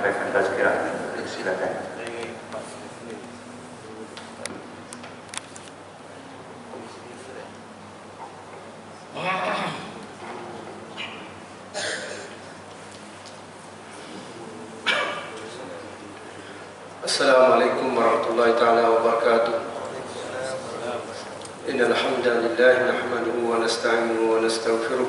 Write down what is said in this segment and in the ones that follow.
menyampaikan tazkirah. Silakan. Assalamualaikum warahmatullahi taala wabarakatuh. Innal hamdalillah nahmaduhu wa nasta'inuhu wa nastaghfiruh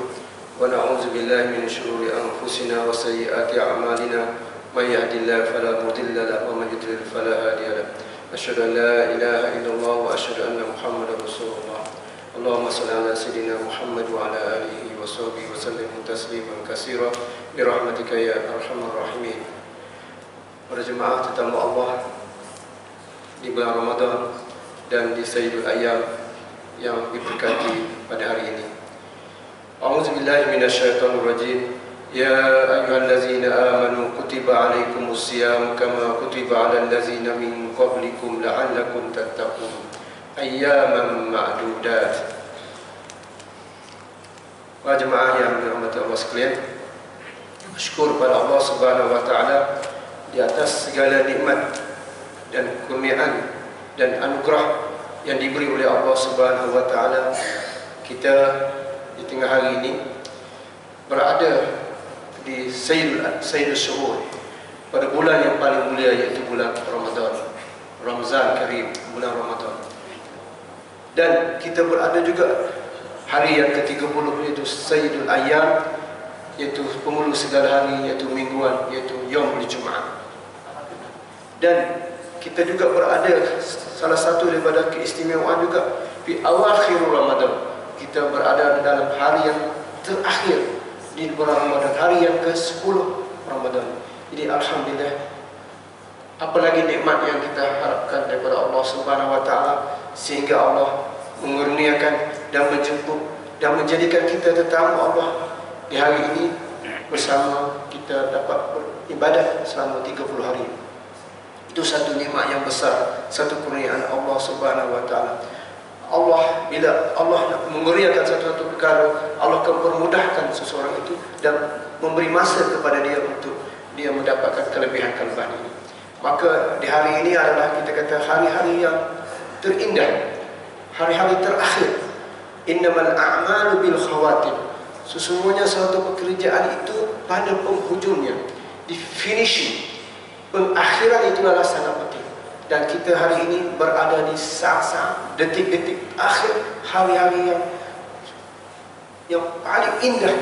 wa na'udzu billahi min shururi anfusina wa sayyiati a'malina may yahdihillahu fala mudilla lahu wa may yudlil fala hadiya lahu. Asyhadu an la ilaha illallah wa asyhadu anna Muhammadar Rasulullah. Allahumma shalli ala sayidina Muhammad wa ala alihi wa sahbihi wa sallim tasliman katsira bi rahmatika ya arhamar rahimin. Para jemaah tetamu Allah di bulan Ramadan dan di Sayyidul Ayyam yang diberkati pada hari ini. A'udzubillahi minasyaitonir rajim. Ya ayyuhallazina amanu kutiba alaikumus syiyam kama kutiba alal ladzina min qablikum la'allakum tattaqun. Ayyaman ma'dudat. Para jemaah yang dirahmati Allah sekalian, bersyukur pada Allah Subhanahu wa taala di atas segala nikmat dan kurniaan dan anugerah yang diberi oleh Allah Subhanahu wa taala. Kita di tengah hari ini berada di Sayyidul Syuhur, pada bulan yang paling mulia, yaitu bulan Ramadan, Ramazan Karim, bulan Ramadan. Dan kita berada juga hari yang ke-30, yaitu Sayyidul Ayyam, yaitu penghulu segala hari, yaitu mingguan, yaitu Yaumul Jumaat. Dan kita juga berada salah satu daripada keistimewaan juga di awakhir Ramadan. Kita berada dalam hari yang terakhir di bulan Ramadan, hari yang ke-10 Ramadan. Jadi alhamdulillah, apalagi nikmat yang kita harapkan daripada Allah Subhanahu wa taala, sehingga Allah mengurniakan dan menjemput dan menjadikan kita tetamu Allah di hari ini bersama kita dapat beribadah selama 30 hari. Itu satu nikmat yang besar, satu kurniaan Allah Subhanahu wa taala. Allah, bila Allah nak mengurniakan satu perkara, Allah akan permudahkan seseorang itu dan memberi masa kepada dia untuk dia mendapatkan kelebihan-kelebihan ini. Maka di hari ini adalah kita kata hari-hari yang terindah, hari-hari terakhir. Innamal a'malu bil khawatim. Sesungguhnya suatu pekerjaan itu pada penghujungnya, di finishing. Pengakhiran itulah sangat penting. Dan kita hari ini berada di saat-saat, detik-detik akhir, hari-hari yang paling indah,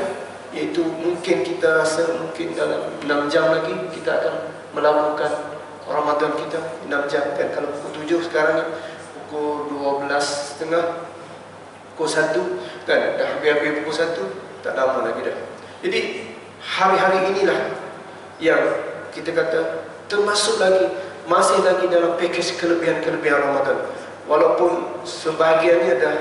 yaitu mungkin kita rasa mungkin dalam 6 jam lagi kita akan melakukan Ramadan kita. 6 jam kan, kalau pukul 7 sekarang ni pukul 12.30, pukul 1 kan, dah habis-habis pukul 1, tak lama lagi dah. Jadi hari-hari inilah yang kita kata termasuk lagi, masih lagi dalam pakej kelebihan-kelebihan Ramadan. Walaupun sebahagiannya dah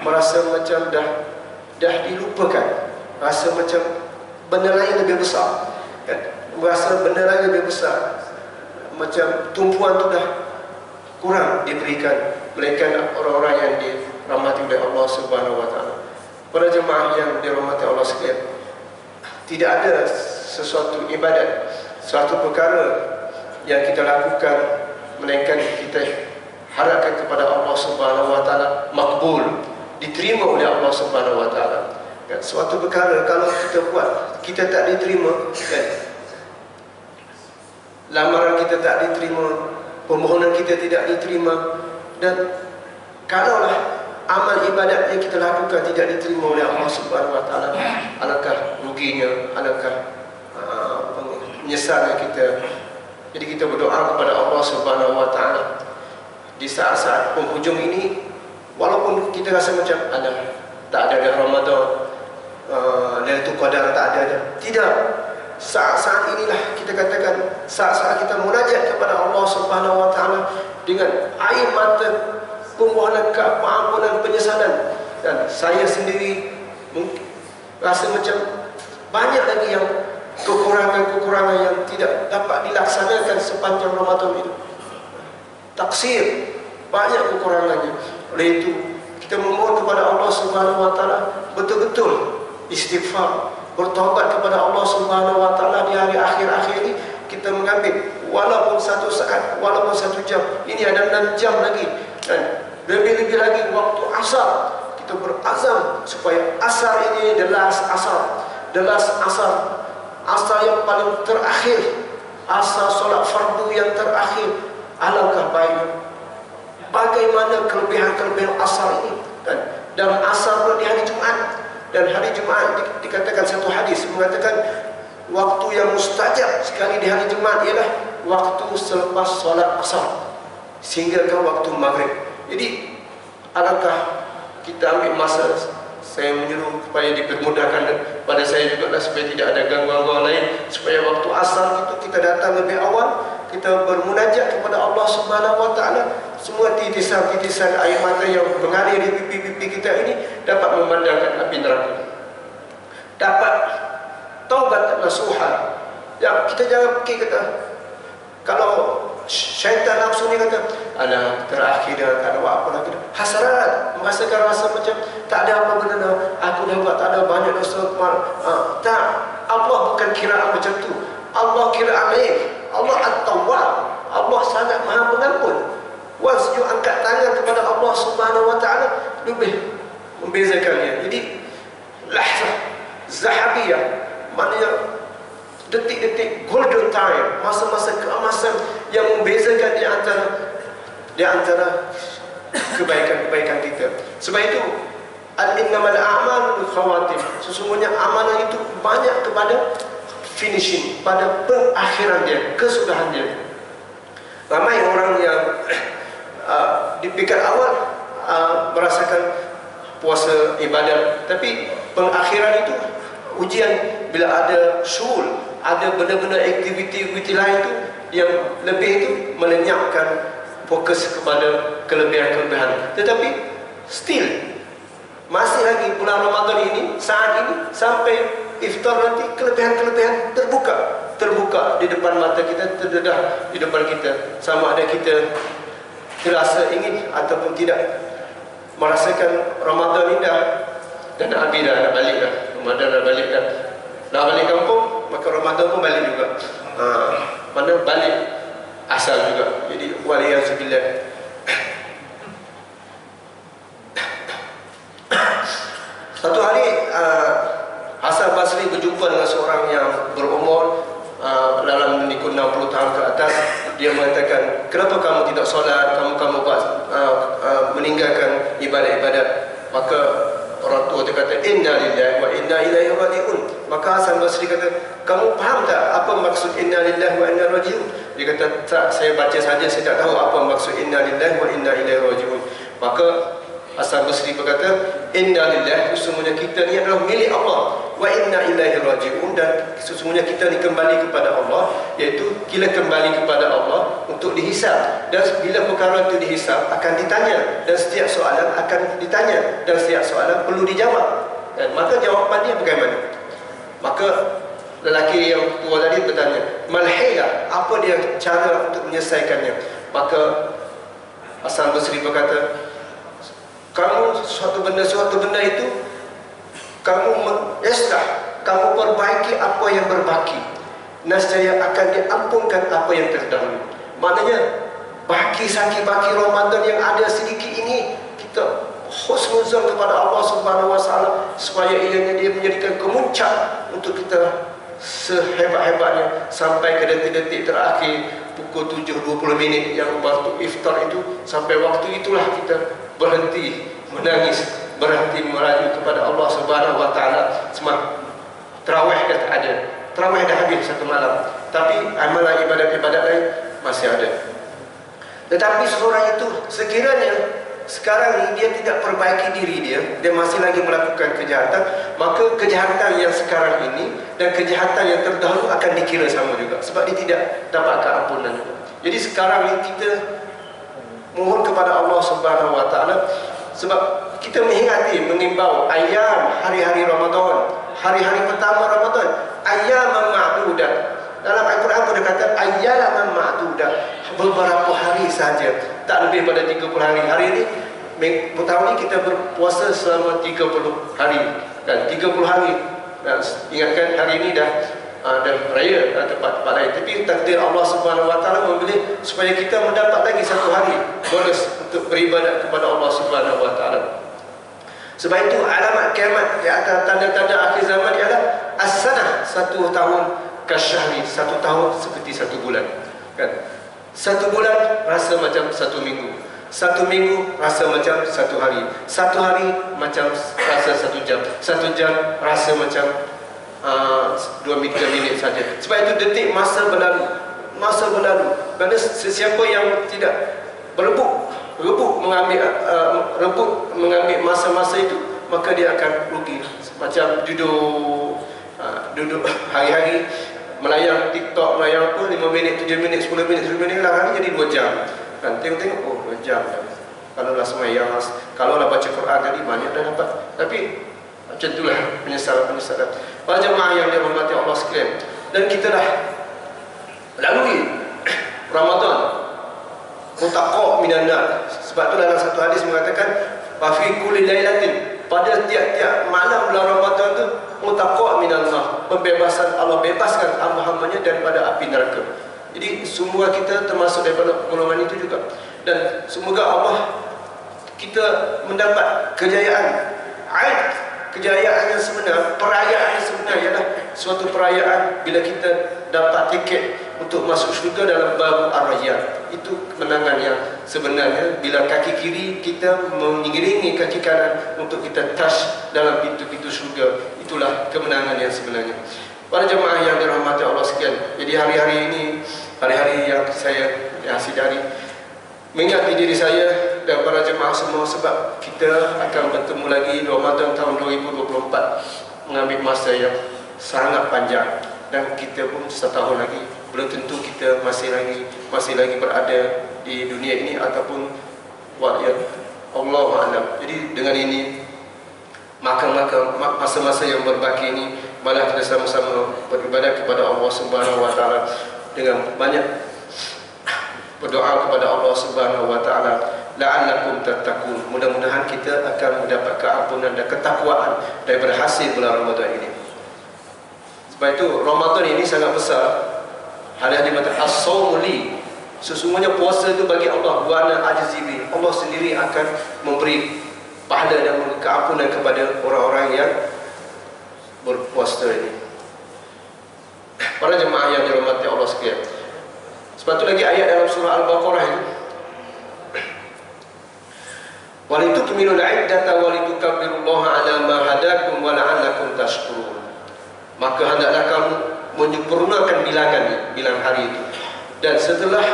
merasa macam dah dilupakan, rasa macam benda lain lebih besar kan? Merasa benda lain lebih besar, macam tumpuan tu dah kurang diberikan, melainkan orang-orang yang dirahmati oleh Allah Subhanahu wa taala. Para jemaah yang dirahmati Allah sekalian, tidak ada sesuatu ibadat, suatu perkara yang kita lakukan melainkan kita harapkan kepada Allah Subhanahu wa taala makbul, diterima oleh Allah Subhanahu wa taala. Kan, suatu perkara kalau kita buat kita tak diterima, kan, lamaran kita tak diterima, permohonan kita tidak diterima, dan kalaulah amal ibadat yang kita lakukan tidak diterima oleh Allah Subhanahu wa taala, alangkah ruginya, alangkah penyesalan kita. Jadi kita berdoa kepada Allah Subhanahu wa taala di saat-saat penghujung ini, walaupun kita rasa macam tak ada dah Ramadan, Lailatul Qadar tak ada. Tidak. Saat-saat inilah kita katakan saat-saat kita munajat kepada Allah Subhanahu wa taala dengan air mata permohonan keampunan, penyesalan. Dan saya sendiri mungkin rasa macam banyak lagi yang kekurangan-kekurangan yang tidak dapat dilaksanakan sepanjang Ramadan itu. Taksir, banyak kekurangannya. Oleh itu, kita memohon kepada Allah Subhanahu wa taala betul-betul istighfar, bertaubat kepada Allah Subhanahu wa taala di hari akhir-akhir ini. Kita mengambil walaupun 1 saat, walaupun 1 jam. Ini ada 6 jam lagi. Dan lebih-lebih lagi waktu asar, kita berazam supaya asar ini the last asar, the last asar, asar yang paling terakhir, asar solat fardu yang terakhir. Alangkah baiknya, bagaimana kelebihan-kelebihan asar ini. Dan asar pula di hari Jumaat. Dan hari Jumaat dikatakan satu hadis mengatakan waktu yang mustajab sekali di hari Jumaat ialah waktu selepas solat asar sehingga ke waktu maghrib. Jadi adakah kita ambil masa, saya menyuruh supaya dipermudahkan pada saya juga supaya tidak ada gangguan-gangguan lain, supaya waktu asar itu kita datang lebih awal, kita bermunajat kepada Allah Subhanahu wa taala. Semua titisan-titisan air mata yang mengalir di pipi-pipi kita ini dapat memandangkan api neraka, dapat taubat nasuha. Ya, kita jangan fikir kata kalau syaitan nafsu ni kata alah terakhir dah, tak ada apa lagi, hasrat, merasakan rasa macam tak ada apa benda dah, aku dah buat tak ada banyak dosa. Tak, Allah bukan kiraan macam tu. Allah kiraan lain. Allah At-Tawwab, Allah sangat maha pengampun. Once you angkat tangan kepada Allah Subhanahu wa taala, lebih membezakannya. Jadi lahzah zahabiyah, maknanya detik-detik golden time, masa-masa keemasan yang membezakan di antara kebaikan-kebaikan kita. Sebab itu al-innamal a'malu bil khawatim, sesungguhnya amalan itu banyak kepada finishing, pada pengakhiran dia, kesudahan dia. Ramai orang yang di peringkat awal merasakan puasa ibadat, tapi pengakhiran itu ujian bila ada syul, ada benda-benda aktiviti-aktiviti lain itu yang lebih itu melenyapkan fokus kepada kelebihan-kelebihan. Tetapi still masih lagi bulan Ramadan ini, saat ini sampai iftar nanti, kelebihan-kelebihan terbuka di depan mata kita, terdedah di depan kita. Sama ada kita terasa ingin ataupun tidak merasakan Ramadan ini dan Abi dah balik dah, Ramadan dah balik dah, nak balik kampung, maka Ramadan pun balik juga. Mana balik asal juga. Jadi waliyazubillah. Satu hari Hasan Basri berjumpa dengan seorang yang berumur dalam ikut 60 tahun ke atas. Dia mengatakan, kenapa kamu tidak solat, kamu meninggalkan ibadat-ibadat? Maka orang tua dia kata, inna lillahi wa inna ilaihi raji'un. Maka Hasan Basri kata, kamu faham tak apa maksud inna lillahi wa inna raji'un? Dia kata, tak, saya baca saja, saya tak tahu apa maksud inna lillahi wa inna ilaihi raji'un. Maka Hasan Basri berkata, inna lillahi, sesungguhnya kita ni adalah milik Allah, wa inna ilaihi raji'un, dan sesungguhnya kita ni kembali kepada Allah, iaitu kita kembali kepada Allah untuk dihisab. Dan bila perkara itu dihisab akan ditanya, dan setiap soalan akan ditanya, dan setiap soalan perlu dijawab. Dan maka jawapan dia bagaimana? Maka lelaki yang tua tadi bertanya, malhila, apa dia cara untuk menyelesaikannya? Maka Hasan Basri berkata, kamu suatu benda itu kamu islah, kamu perbaiki apa yang berbaki, nescaya akan diampunkan apa yang terdahulu. Maknanya baki Ramadan yang ada sedikit ini, kita husnuzon kepada Allah Subhanahu wa taala supaya ianya dia menjadikan kemuncak untuk kita sehebat-hebatnya sampai ke detik-detik terakhir pukul 7.20 yang waktu iftar itu. Sampai waktu itulah kita berhenti menangis, berhenti meraju kepada Allah Subhanahu wa taala. Semua tarawih dah tak ada, tarawih dah habis satu malam, tapi amalan ibadat-ibadat lain masih ada. Tetapi seorang itu sekiranya sekarang ni dia tidak perbaiki diri dia masih lagi melakukan kejahatan, maka kejahatan yang sekarang ini dan kejahatan yang terdahulu akan dikira sama juga, sebab dia tidak dapat keampunan. Jadi sekarang ni kita mohon kepada Allah Subhanahu wa taala, sebab kita mengimbau ayam hari-hari Ramadan, hari-hari pertama Ramadan, ayyaman ma'dudat. Dalam Al-Quran pun dia kata ayyaman ma'dudat, beberapa hari saja, tak lebih pada 30 hari. Hari ini tahun ini kita berpuasa selama 30 hari, dan 30 hari. Dan ingatkan hari ini dah dan raya tempat-tempat lain. Tapi takdir Allah Subhanahu Wa Taala memilih supaya kita mendapat lagi satu hari bonus untuk beribadat kepada Allah Subhanahu Wa Taala. Sebab itu alamat kiamat di antara tanda-tanda akhir zaman ialah as-sanah, satu tahun kasyahri, satu tahun seperti satu bulan. Kan? Satu bulan rasa macam satu minggu, satu minggu rasa macam satu hari, satu hari macam rasa satu jam rasa macam 2 minit saja. Sebab itu detik masa berlalu. Kerana sesiapa yang tidak rebut mengambil masa-masa itu, maka dia akan rugi. Macam duduk hari-hari melayang TikTok, melayang apa, 5 minit, 7 minit, 10 minit, 10 minit lah, hari jadi 2 jam. Kan tengok-tengok, oh 2 jam dah. Kalau lah semayang, kalau lah baca Quran tadi, banyak dah dapat. Tapi macam itulah penyesalan. Para jemaah yang dirahmati Allah sekalian, dan kita dah lalui Ramadan mutaqqa minan nar. Sebab tu dalam satu hadis mengatakan fi kulli lailatin, pada tiap-tiap malam bulan Ramadan tu mutaqqa minan nar, pembebasan Allah bebaskan hamba-hambanya daripada api neraka. Jadi semua kita termasuk daripada golongan itu juga. Dan semoga Allah kita mendapat kejayaan. Kejayaan yang sebenar, perayaan yang sebenar ialah suatu perayaan bila kita dapat tiket untuk masuk syurga dalam bab Ar-Rayyan. Itu kemenangan yang sebenarnya bila kaki kiri kita mengiringi kaki kanan untuk kita touch dalam pintu-pintu syurga. Itulah kemenangan yang sebenarnya. Para jemaah yang dirahmati Allah sekalian, jadi hari-hari ini hari-hari yang saya sidari, mengingati diri saya dan para jemaah semua, sebab kita akan bertemu lagi Ramadan tahun 2024, mengambil masa yang sangat panjang, dan kita pun setahun lagi belum tentu kita masih lagi berada di dunia ini ataupun Allahu a'lam. Jadi dengan ini maka masa-masa yang berbaki ini, malah kita sama-sama beribadah kepada Allah Subhanahu Wa Taala dengan banyak berdoa kepada Allah Subhanahu Wa Taala, la'allakum tattaqun. Mudah-mudahan kita akan mendapat keampunan dan ketakwaan daripada hasil bulan Ramadan ini. Sebab itu Ramadan ini sangat besar. Ada yang mengatakan as-shaumu li, sesungguhnya puasa itu bagi Allah, wa ana ajzi bi. Allah sendiri akan memberi pahala dan keampunan kepada orang-orang yang berpuasa ini. Para jemaah yang dirahmati Allah sekalian, sebab itu lagi ayat dalam surah Al-Baqarah ini, walitukmilul iddata walitukabbirullaha ala ma hadakum wa la'allakum tashkurun. Maka hendaklah kamu menyempurnakan bilangan hari itu, dan setelah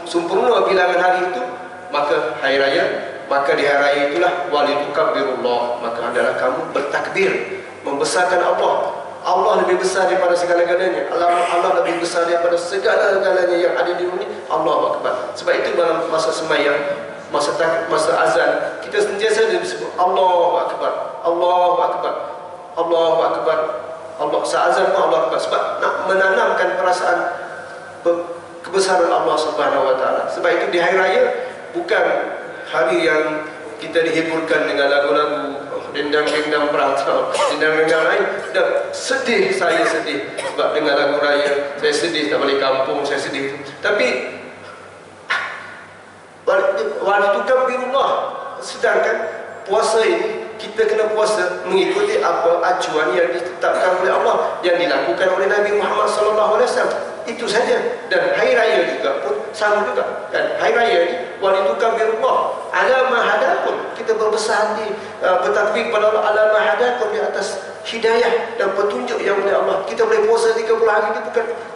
sempurna bilangan hari itu, maka hari raya, maka di hari raya itulah walitukabbirullaha, maka hendaklah kamu bertakbir, membesarkan Allah. Allah lebih besar daripada segala-galanya. Allah lebih besar daripada segala-galanya yang ada di dunia. Allahu Akbar. Sebab itu dalam masa semayang, masa azan, kita sentiasa disebut Allahu Akbar, Allahu Akbar, Allahu Akbar. Allah seazan pun Allahu Akbar, sebab nak menanamkan perasaan kebesaran Allah Subhanahu Wa Taala. Sebab itu di hari raya bukan hari yang kita dihiburkan dengan lagu-lagu dendang-dendang perantau, dendang-dendang lain, dan saya sedih sebab dengan lagu raya, saya sedih tak balik kampung, saya sedih. Tapi walitukabirullah, sedangkan puasa ini kita kena puasa mengikuti apa acuan yang ditetapkan oleh Allah, yang dilakukan oleh Nabi Muhammad SAW. Itu saja. Dan hari raya juga pun sama juga. Dan hari raya ini walitukabirullah ala ma hadakum, kita berbesar hati bertakbir kepada Allah ala ma hadakum, di atas hidayah dan petunjuk yang oleh Allah. Kita boleh puasa 30 hari ini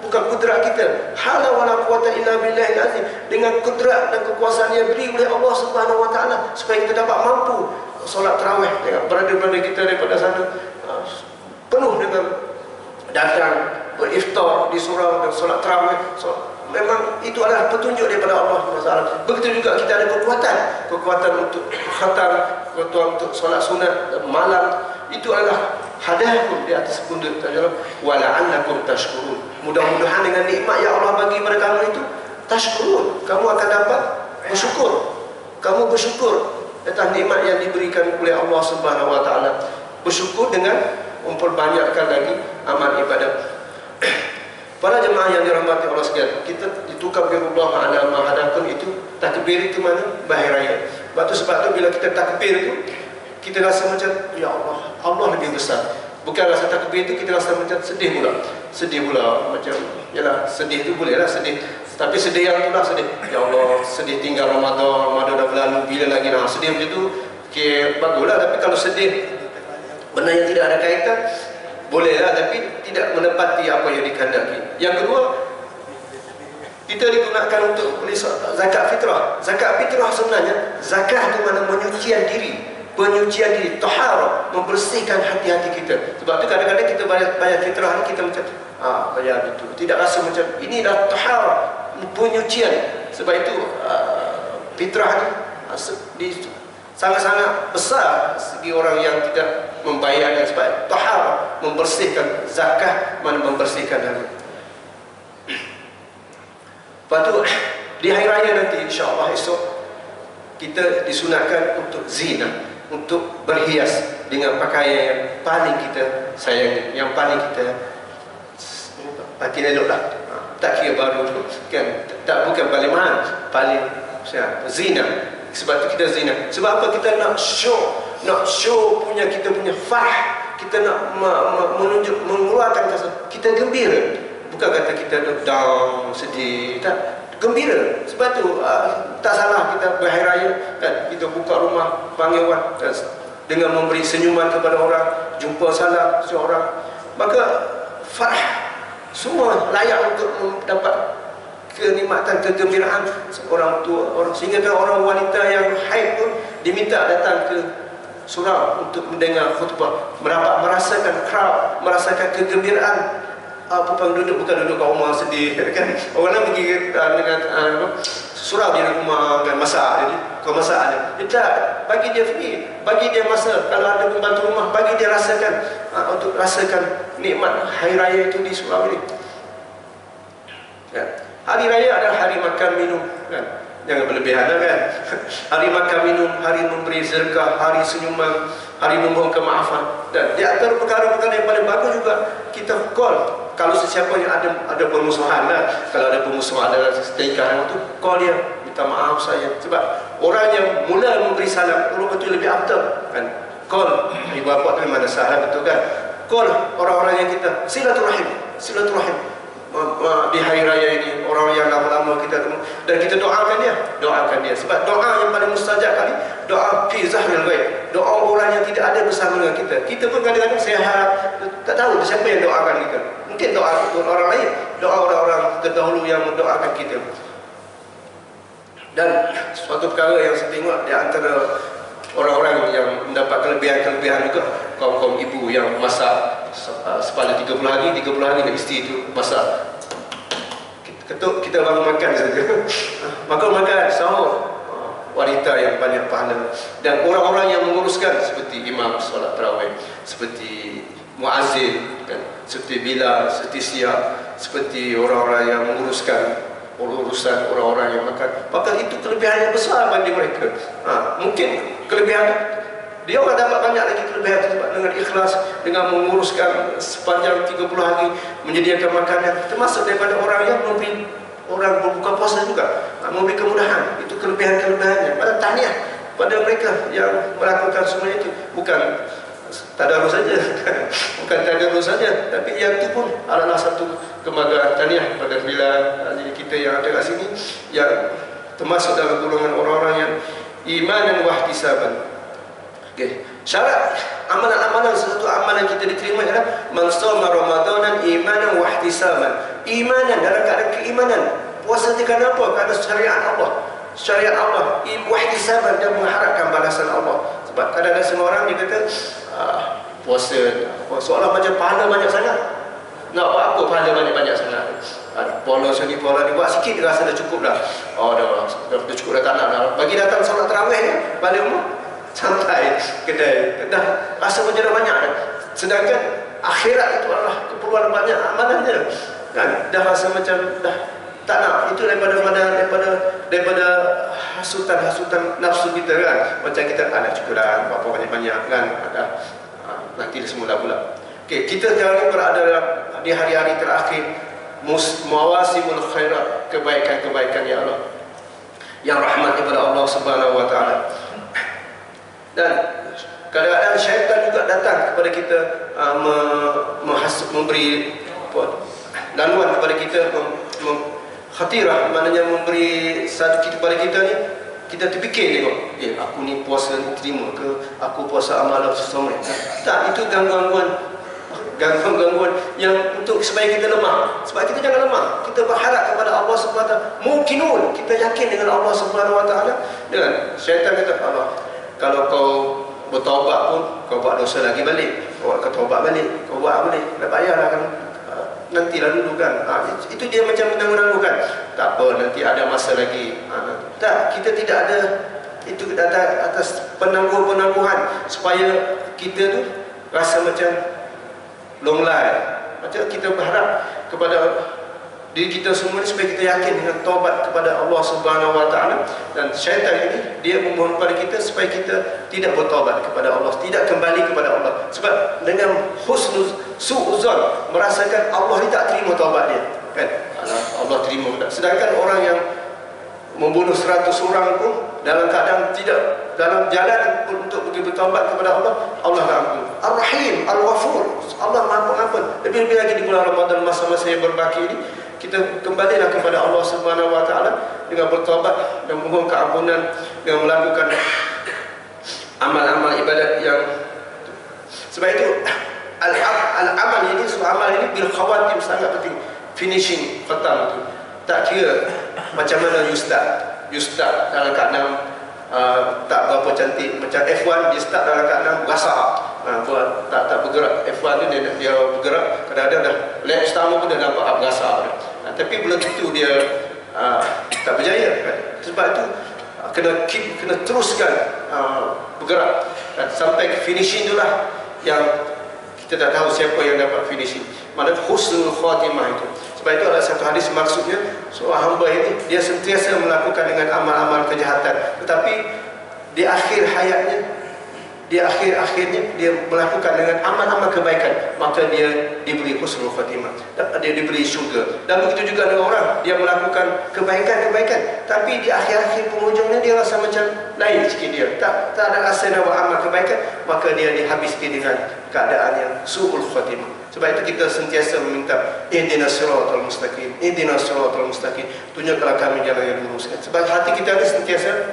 bukan kudrat kita. Hala wala quwata illa billahil azim, dengan kudrat dan kekuasaan yang diberi oleh Allah Subhanahu Wa Taala, supaya kita dapat mampu solat tarawih. Tengok berada-berada kita daripada sana penuh dengan datang beriftar di surau dan solat tarawih. Memang itu adalah petunjuk daripada Allah SWT. Begitu juga kita ada kekuatan untuk khatam, kekuatan untuk solat sunat malam. Itu adalah hadakum, di atas pundak taala, wa la'allakum tashkurun. Mudah-mudahan dengan nikmat yang Allah bagi kepada kamu itu, tashkurun, kamu akan dapat bersyukur. Kamu bersyukur atas nikmat yang diberikan oleh Allah Subhanahu Wa Taala. Bersyukur dengan memperbanyakkan lagi amal ibadat. Para jemaah yang dirahmati Allah sekalian, kita ditukabirullah ala ma hadakum itu takbir itu mana? Bahir raya. Sebab tu bila kita takbir itu, kita rasa macam ya Allah, Allah lebih besar. Bukan rasa takbir itu kita rasa macam sedih pula macam yalah, sedih tu bolehlah sedih, tapi sedih yang itulah sedih. Ya Allah, sedih tinggal Ramadan dah berlalu, bila lagi nak sedih macam tu. Okey, baguslah. Tapi kalau sedih benda yang tidak ada kaitan, bolehlah, tapi tidak menepati apa yang dikehendaki. Yang kedua, kita digunakan untuk beli zakat fitrah. Zakat fitrah sebenarnya zakat itu mana penyucian diri, taharah, membersihkan hati-hati kita. Sebab tu kadang-kadang kita bayar fitrah ni kita macam bayar itu, tidak rasa macam ini dah taharah, penyucian. Sebab itu fitrah ni sangat-sangat besar segi orang yang tidak membayarnya, sebab taharah, membersihkan. Zakah mana membersihkan hati. Lepas tu di hari raya nanti insya-Allah esok kita disunatkan untuk zina, untuk berhias dengan pakaian yang paling kita sayangi, yang paling kita pakai eloklah. Tak kira baru kan, bukan paling mahal, paling zina. Sebab tu kita zina. Sebab apa? Kita nak show punya, kita punya farah, kita nak menunjuk, mengeluarkan rasa kita gembira. Bukan kata kita down, sedih, tak, gembira. Sebab tu tak salah kita berhari raya kan, kita buka rumah, panggil orang dengan memberi senyuman kepada orang, jumpa salam seorang, maka farah semua layak untuk mendapat kenikmatan, kegembiraan orang tua, sehingga orang wanita yang haid pun diminta datang ke surau untuk mendengar khutbah, merasakan crowd, merasakan kegembiraan. Perempuan duduk, bukan duduk kat rumah sedih kan. Orang lain pergi dengan surau di rumah kan, masak. Jadi kau masak dia tak, bagi dia free, bagi dia masa. Kalau ada pembantu rumah, bagi dia rasakan untuk rasakan nikmat hari raya itu di surau ini kan. Hari raya adalah hari makan minum kan, jangan berlebihan kan. Hari makan minum, hari memberi sedekah, hari senyuman, hari memohon kemaafan. Dan di antara perkara-perkara yang paling bagus juga, kita call kalau sesiapa yang ada permusuhan lah. Kalau ada permusuhan, ada setingkah itu, call dia, minta maaf saya. Sebab orang yang mula memberi salam, orang betul lebih afdal kan. Call ibu bapa tu memang ada salah, betul kan. Call orang-orang yang kita silaturahim di hari raya ini, orang yang lama-lama kita temu, dan kita doakan dia. Sebab doa yang paling mustajab kali, doa fi zahril ghaib, doa orang yang tidak ada bersama dengan kita. Kita pun kadang-kadang sehat, tak tahu siapa yang doakan kita. Mungkin doa untuk orang lain, doa orang-orang terdahulu yang mendoakan kita. Dan suatu perkara yang saya tengok di antara orang-orang yang mendapat kelebihan juga, kaum-kaum ibu yang masak sepada 30 hari mesti itu masak. Ketuk, kita baru makan saja. Makan sahur. Wanita yang banyak pahala. Dan orang-orang yang menguruskan, seperti imam solat tarawih, seperti muazzin kan, seperti Bilal, seperti Siap, seperti orang-orang yang menguruskan urusan orang-orang yang makan. Maka itu kelebihan yang besar bagi mereka. Mungkin kelebihan dia orang dapat banyak lagi kelebihan sebab dengan ikhlas, dengan menguruskan sepanjang 30 hari, menyediakan makanan, termasuk daripada orang yang memberi orang berbuka puasa juga, memberi kemudahan. Itu kelebihan-kelebihannya. Pada tahniah pada mereka yang melakukan semua itu. Bukan tadarus saja, bukan tadarus saja, tapi yang itu pun adalah satu kebanggaan. Tahniah pada Bilal kita yang ada kat sini, yang termasuk dalam golongan orang-orang yang imanan wa ihtisaban. Okay. Syarat amalan-amalan, sesuatu amalan kita diterima adalah man shoma ramadanan imanan wa ihtisaban. Imanan, dalam keadaan keimanan. Puasa itu kerana apa? Kerana syariat Allah. Syariat Allah, wa ihtisaban, dan mengharapkan balasan Allah. Sebab kadang-kadang semua orang dia kata puasa seolah macam pahala banyak sangat. Nak buat apa pahala banyak-banyak sangat? Polos ni, pola ni, buat sikit dia rasa dah cukup dah. Dah cukup, dah tak nak dah. Bagi datang solat tarawih ni, balik rumah santai, kedai, dah rasa macam dah banyak dah. Sedangkan akhirat itu adalah keperluan banyak amalan dia kan, dah rasa macam dah tak nak. Itu daripada hasutan nafsu kita kan. Macam kita nak cukup dah, apa banyak-banyak kan, nanti dia semula pula. Okey, kita sekarang ni berada di hari-hari terakhir Mawasimul khairat, kebaikan-kebaikan ya Allah, yang rahmat kepada Allah Subhanahu wa taala. Dan kadang-kadang syaitan juga datang kepada kita, memberi laluan kepada kita, khatirah, maknanya memberi satu kepada kita ni, kita terfikir tengok, aku ni puasa ni terima ke, aku puasa amalan sesama. Tak, itu gangguan-gangguan yang untuk supaya kita lemah. Sebab kita jangan lemah, kita berharap kepada Allah Subhanahu wa taala, mungkinun, kita yakin dengan Allah Subhanahu wa taala. Dengan syaitan kata, Allah, kalau kau bertaubat pun kau buat dosa lagi balik, kau taubat balik, kau buat balik, tak payahlah kan, nantilah dulu kan. Itu dia macam menangguh-nangguhkan. Tak apa, nanti ada masa lagi. Tak, kita tidak ada itu atas penangguhan supaya kita tu rasa macam long life. Macam kita berharap kepada diri kita semua ni supaya kita yakin dengan taubat kepada Allah Subhanahu wa taala. Dan syaitan ini dia memohon kepada kita supaya kita tidak bertaubat kepada Allah, tidak kembali kepada Allah. Sebab dengan su'uzon, merasakan Allah ni tak terima taubat dia, kan? Allah terima tak? Sedangkan orang yang membunuh 100 orang pun dalam keadaan tidak dalam jalan untuk pergi bertaubat kepada Allah, Allah ampun. Ar-Rahim, Al-Ghafur, Allah Maha Pengampun. Lebih-lebih lagi di bulan Ramadan, masa-masa yang berbaki ini, kita kembalilah kepada Allah Subhanahu wa taala dengan bertaubat dan memohon keampunan, dengan melakukan amal-amal ibadat yang, sebab itu amal ini bil khawatim sangat penting. Finishing, khatam itu. Tak kira macam mana you start dalam keadaan tak berapa cantik. Macam F1, dia start dalam keadaan gasak, tak bergerak. F1 ni dia bergerak, kadang-kadang dah lap pertama pun dah nampak gasak. Tapi belum tentu dia tak berjaya, kan? Sebab itu kena teruskan bergerak, dan sampai ke finishing itulah yang kita tak tahu siapa yang dapat finishing. Mana husnul khatimah itu. Sebab itu ada satu hadis, maksudnya seorang hamba ini dia sentiasa melakukan dengan amal-amal kejahatan, tetapi di akhir hayatnya, di akhir-akhirnya dia melakukan dengan amal-amal kebaikan, maka dia diberi husnul khatimah, dia diberi syurga. Dan begitu juga dengan orang, dia melakukan kebaikan-kebaikan, tapi di akhir-akhir penghujungnya dia rasa macam lain sikit, dia tak ada rasa nak buat amal kebaikan, maka dia dihabiskan dengan keadaan yang su'ul khatimah. Sebab itu kita sentiasa meminta ihdinas siratal mustaqim, ihdinas siratal mustaqim, tunjukkanlah kami jalan yang lurus. Sebab hati kita ni sentiasa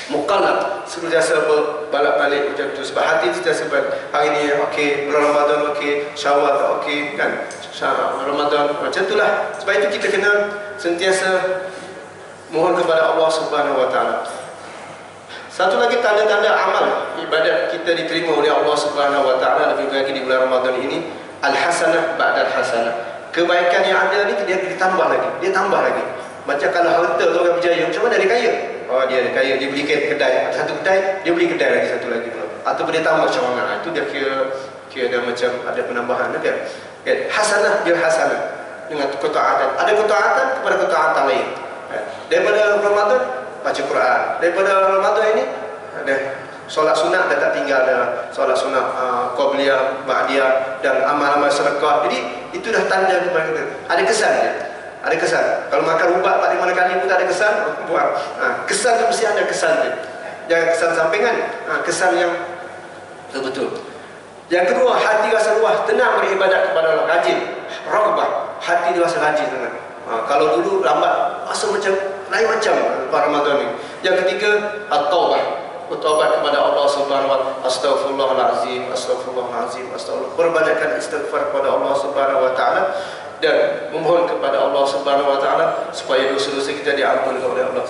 mukallaf, sentiasa berbalak-balik macam tu. Sebab hati sentiasa hari ni okey, bulan Ramadan okey, Syawal tak okey, kan? Ramadan macam itulah. Sebab itu kita kena sentiasa mohon kepada Allah Subhanahu wa taala. Satu lagi tanda-tanda amal ibadat kita diterima oleh Allah Subhanahu wa taala lebih lagi di bulan Ramadan ini, al-hasanah ba'dal hasanah. Kebaikan yang ada ni dia ditambah lagi, dia tambah lagi. Macam kalau harta tu orang berjaya, macam mana dia kaya? Oh, dia kaya, dia beli kedai, satu kedai, dia beli kedai lagi satu lagi. Ataupun dia tambah cawangan. Itu dia kira dia macam ada penambahan, kan? Hasanah bil hasanah, dengan ketaatan. Ada ketaatan kepada ketaatan lain. Daripada Ramadan baca Quran, daripada Ramadan ini ada solat sunat dah tak tinggal, ada solat sunat qabliyah, ba'diyah, dan amal-amal sedekah. Jadi itu dah tanda kepada kita ada kesan dia. Ada kesan. Kalau makan ubat 4-5 kali pun tak ada kesan, buang. Kesan tu mesti ada kesan dia. Jangan kesan sampingan, kesan yang betul-betul. Yang kedua, hati rasa luas, tenang beribadat kepada Allah, rajin, raghbah, hati dia rasa rajin tenang. Kalau dulu lambat, rasa macam lain macam pada Ramadan ini. Yang ketiga, at-taubah, bertaubat kepada Allah Subhanahu wa taala. Astaghfirullahalazim, astaghfirullahalazim, astagfirullah. Perbanyakkan istighfar kepada Allah Subhanahu wa taala dan memohon kepada Allah Subhanahu wa taala supaya dosa-dosa kita diampuni oleh Allah.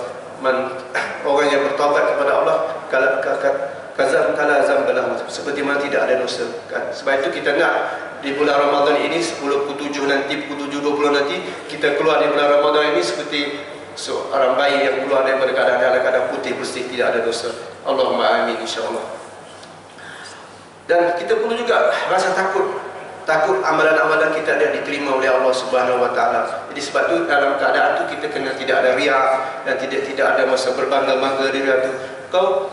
Orang yang bertaubat kepada Allah kala zambalah, seperti mana tidak ada dosa, kan? Sebab itu kita nak di bulan Ramadan ini 10, pukul 7 nanti, pukul 7.20 nanti, kita keluar di bulan Ramadan ini seperti seorang bayi yang keluar daripada keadaan putih bersih, tidak ada dosa. Allahumma amin, insyaAllah. Dan kita perlu juga rasa takut amalan-amalan kita tidak diterima oleh Allah Subhanahu wa taala. Jadi sebab tu dalam keadaan tu kita kena tidak ada riak dan tidak ada masa berbangga-bangga diri tu. Kau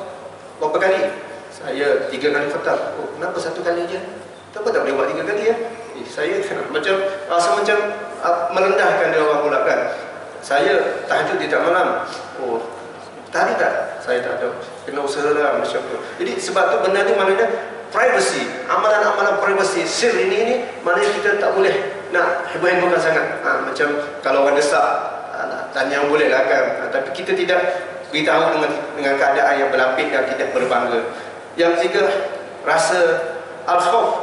berapa kali? Saya 3 kali khatam. Oh, kenapa 1 kali je? Kenapa tak boleh buat 3 kali ya? Saya macam rasa macam merendahkan dia orang pula kan. Saya tahajud di tak malam. Oh, tadi tak? Saya tak tahu. Kena usaha lah macam tu. Jadi sebab tu benda ni maknanya privacy. Amalan-amalan privacy sir ini maknanya kita tak boleh nak heboh-hebohkan sangat. Macam kalau orang desak, tanya boleh lah kan. Tapi kita tidak beritahu dengan keadaan yang berlapis dan tidak berbangga. Yang ketiga, rasa al-khawf,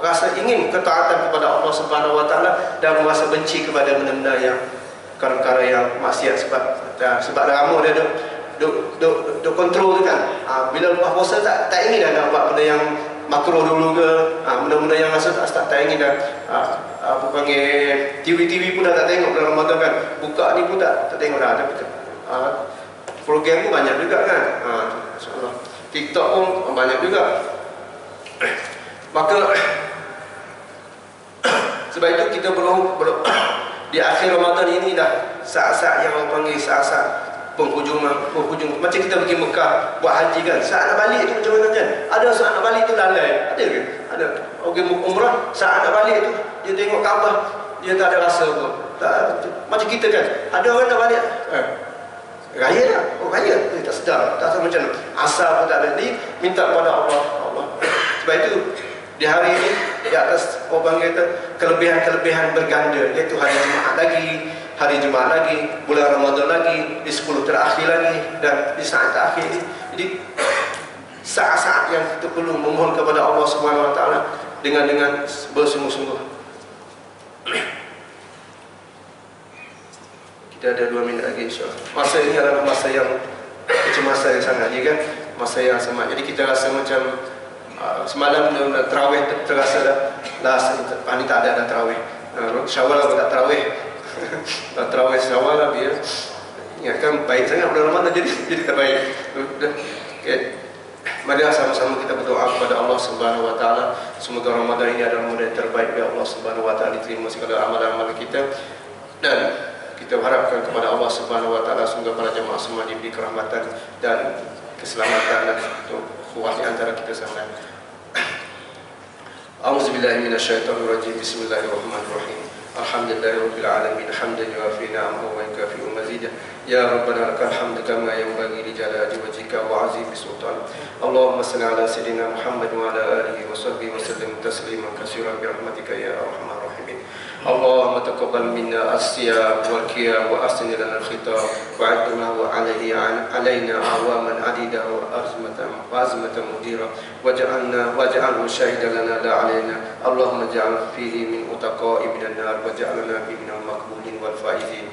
rasa ingin ketaatan kepada Allah Subhanahu Wa Taala dan rasa benci kepada benda-benda yang perkara yang maksiat sebab lama dia duk kontrol tu kan. Bila lepas puasa tak ingin dah nak buat benda yang makruh dulu ke, benda-benda yang rasa tak ingin dah. Apa panggil, TV pun dah tak tengok dalam Ramadan kan. Buka ni pun tak tengok dah. Tapi program pun banyak juga kan. InsyaAllah TikTok pun banyak juga. Maka sebab itu kita belum di akhir Ramadan ini dah saat-saat yang orang panggil saat-saat penghujung. Macam kita pergi Mekah buat haji kan, saat nak balik tu macam mana kan? Ada saat nak balik tu lalai, ada ke? Ada. Pergi umrah, saat nak balik tu dia tengok Kaabah, dia tak ada rasa pun. Macam kita kan, ada orang nak balik raya dah, raya tak sedar, tak tahu macam mana, asal pun tak ada. Minta kepada Allah. Sebab itu di hari ini di atas orang kata kelebihan-kelebihan berganda, iaitu hari Jumaat lagi, bulan Ramadan lagi, di 10 terakhir lagi, dan di saat terakhir ini. Jadi saat-saat yang kita perlu memohon kepada Allah Subhanahu Wa Taala dengan bersungguh-sungguh. Kita ada 2 minit lagi insyaAllah. Masa ini adalah masa yang kecemasan yang sangat, ya kan? Masa yang sangat. Jadi kita rasa macam semalam terawih terasa dah ni tak ada terawih. Syawal aku tak terawih. Terawih Syawal lah biar ingatkan baik sangat bulan Ramadan jadi terbaik. Okay. Mari sama-sama kita berdoa kepada Allah Subhanahu Wa Taala. Semoga Ramadan ini adalah bulan terbaik dari Allah Subhanahu Wa Taala, diterima segala amalan-amalan kita, dan kita harapkan kepada Allah Subhanahu Wa Taala semoga para jemaah semua diberi kerahmatan dan keselamatan dan kuat di antara kita semua. A'udzubillahi minasyaitonirrajim. Bismillahirrahmanirrahim. Alhamdulillahirabbil alamin hamdan yuwafi ni'amahu wa yukafi'u mazidah. Ya Rabbana lakal hamdu kama yanbaghi li jalali wajhika wa 'azimi sultanik. Allahumma shalli ala sayyidina Muhammad wa ala alihi wa sahbihi wa sallim tasliman katsiran bi rahmatika ya arhamar rahimin. Allahumma taqabbal minna as-siyam wal qiyam wa ahsin lana al-khitam wa 'adna wa 'alaina awaman 'adida wa azmatan mudira waj'alhu shahidan lana la 'alaina. Allahumma ij'al fihi min utaqa'i minan nar waj'alna fihi minal maqbulin wal faizin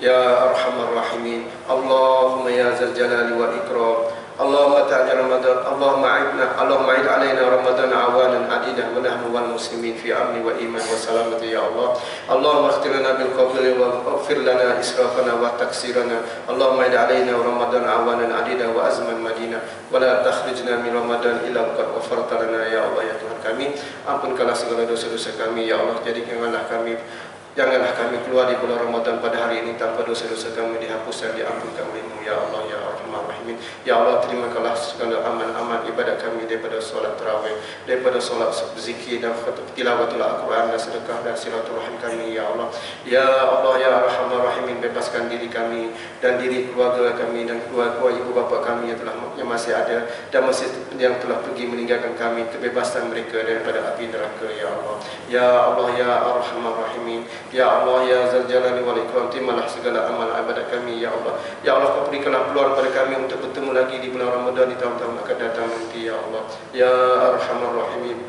ya arhamar rahimin. Allahumma ya zal jalali wal ikram. Allahumma ta'ala Ramadan, Allahumma a'id alaina Ramadan awanan adidah wa nahnu wal muslimin fi amni wa iman wa salamati ya Allah. Allahumma ighfir lana bil qabli wa ighfir lana israfana wa taksirana. Allahumma a'id alaina Ramadan awanan adidah wa azman madina wa la takhrijna min Ramadan illa qad ghafarta lana ya Allah ya Tuhan kami. Ampunkanlah segala dosa-dosa kami ya Allah, jadikanlah kami janganlah kami keluar di bulan Ramadan pada hari ini tanpa dosa-dosa kami dihapus dan diampunkan oleh-Mu ya Allah ya Arhamar Rahimin. Ya Allah, terimakanlah segala amal-amal ibadat kami daripada solat tarawih, daripada solat zikir dan tilawatul Al-Quran dan sedekah dan silaturahim kami ya Allah. Ya Allah ya Arhamar Rahimin, bebaskan diri kami dan diri keluarga kami dan keluarga ibu bapa kami yang masih ada dan masih yang telah pergi meninggalkan kami, kebebasan mereka daripada api neraka ya Allah. Ya Allah ya Arhamar Rahimin. Ya Allah ya Zal Jalali wal Ikram, terimalah segala amal ibadat kami ya Allah. Ya Allah, Kau berikanlah peluang kepada kami untuk bertemu lagi di bulan Ramadan di tahun-tahun akan datang nanti ya Allah. Ya Arhamar Rahimin.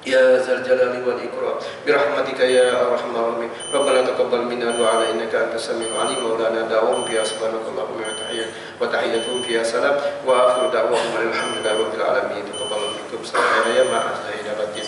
Ya Zal Jalali wal Ikram, birahmatika ya Arhamar Rahimin. Rabbana taqabbal minna du'ana innaka antas samiul alim wa lana da'wahum fiha subhanakallahumma wa tahiyyatuhum fiha salam wa akhiru da'wahum alhamdulillahi rabbil alamin. Taqabbal minkum sallallahu alaihi wa sallam.